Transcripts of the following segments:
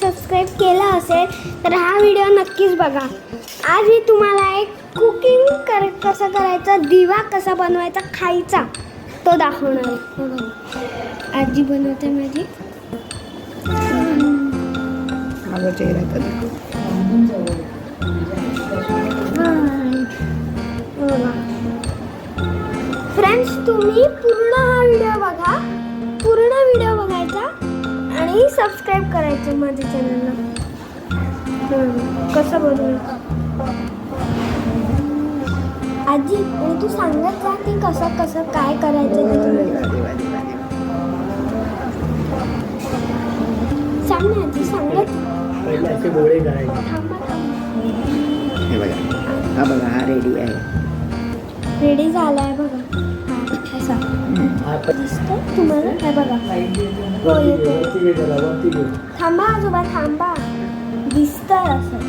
Subscribe केला असेल तर हा व्हिडिओ नक्कीच बघा. आज मी तुम्हाला एक कुकिंग कसं करायचं, दिवा कसा बनवायचा खायचा तो दाखवणार आहे. बघा आजी बनवते माझी. माझा चेहरा तर फ्रेंड्स, तुम्ही पूर्ण हा व्हिडिओ बघा, पूर्ण व्हिडिओ बघायचा आणि सबस्क्राईब करायचं माझ्या चॅनलला. कसं बनवायचं आजी, आणि तू सांगत जा की कसं कसं काय करायचं ते. सांग ना आजी, सांगत. पहिले असे गोळे करायचे. थांबा थांबा. हे बघा, हा बघा, हा रेडी आहे. रेडी झालाय बघा. असा दिसतो तुम्हाला? हे बघा. हो येतो. थांबा आजोबा, थांबा. दिसतंय असं.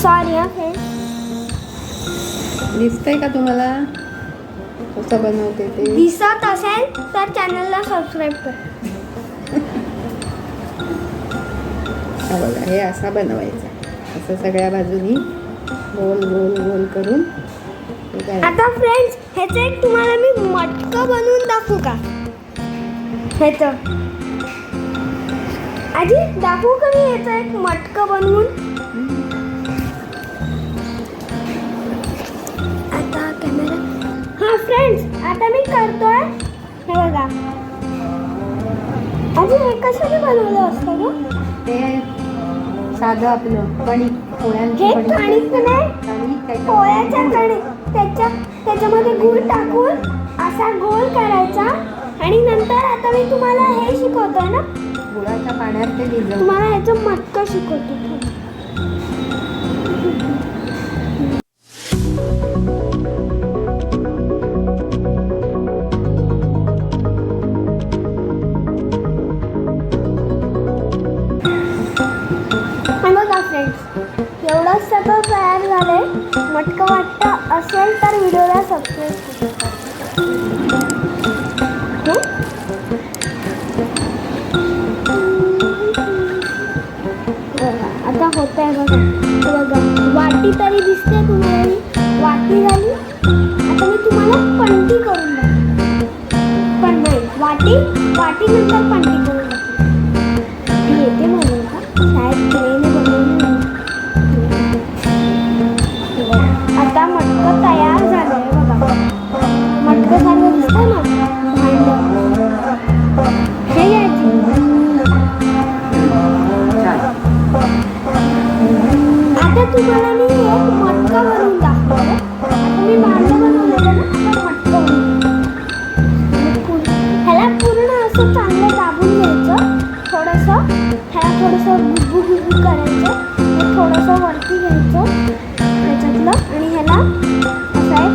सॉरी हा फ्रेंड. दिसतंय का तुम्हाला कसं बनवते ते? दिसत असेल तर चॅनलला सबस्क्राईब कर. हा बघा, हे असा बनवायचा. असं सगळ्या बाजूनी गोल गोल गोल करून हे करायचं. आता फ्रेंड्स, ह्याचं एक तुम्हाला मी मटकं बनवून दाखवू का? ह्याचं आजी दाखवू का मी ह्याचं एक मटकं बनवून? आता कॅमेरा. हा फ्रेंड्स, आता मी करतोय. हे बघा आजी, हे कशाने बनवलं असतं ग? ते साधं आपलं कणिक, पोळ्यांची हे कणिक नाही, कणिक पोळ्याच्या कणिक. त्याच्यामध्ये गूळ टाकून असा गोल करायचा आणि नंतर आता मी तुम्हाला हे शिकवतोय ना, गुळाच्या पाण्यात ते भिजवलं. तुम्हाला ह्याचं मटकं शिकवतो. बघा फ्रेंड्स, एवढंच सगळं तयार झालंय. मटकं वाटतं असेल तर व्हिडिओला सबस्क्राईब करा. आता होत आहे बघा. बघा वाटी तरी दिसते तुम्हाला. वाटी झाली. आता मी तुम्हाला पंटी करून दाखवते. पण नाही, वाटी नंतर पंटी करून दाखवते. ती येते म्हणून का शाळेत ट्रेने बनवली. आता मटकं तयार झालंय बघा. मटकं सारखं दिसतं ना भांड. हे घ्यायची. आता तुम्हाला मी एक मटका बनवून दाखवलं. आता मी भांडं बनवलेलं ना, आता मटका ह्याला पूर्ण असं चांगलं दाबून घ्यायचं. ह्याला थोडंसं गुबू गुबू करायचं. थोडंसं वरती घ्यायचं त्याच्यातलं आणि ह्याला असा एक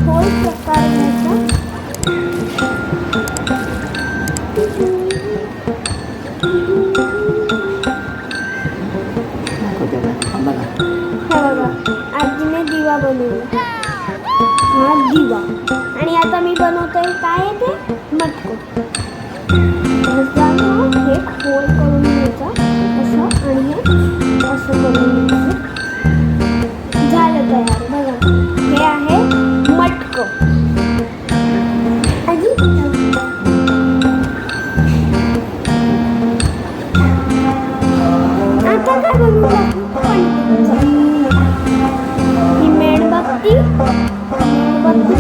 होल प्रकार घ्यायचा. हे बघा, आजीने दिवा बनवला. हा दिवा. आणि आता मी बनवतोय काय आहे ते मटकं. हे होल करून घ्यायचं असं आणि हे असं करून घ्यायचं. झालं तयार. बघा हे आहे मटकं. आजी आता काय बनवू लागू? ही मेणबत्ती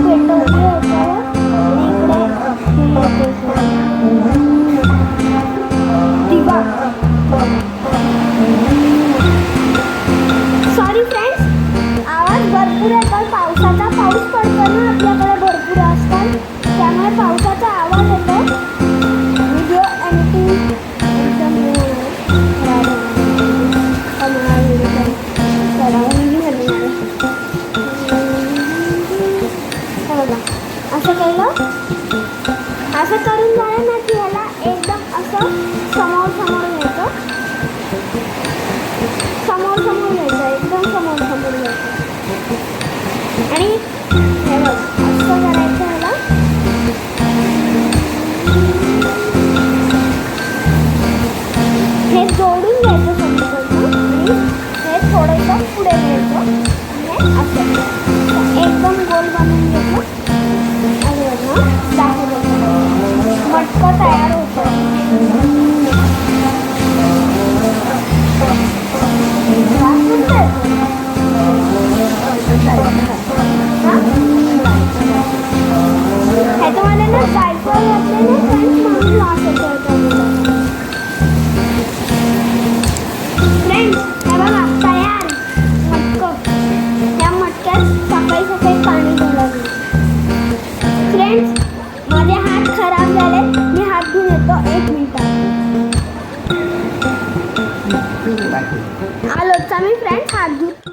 पेटवली याच्यावर आणि इकडे दिवा. सॉरी फ्रेंड्स, आवाज भरपूर येतो पावसाचा. पाऊस पडतो ना आपल्याकडे भरपूर असतात, त्यामुळे पावसाचा आवाज येतो. व्हिडिओ एडिटिंग एकदम ही वाटी. आलोच आम्ही फ्रेंड्स हात धुत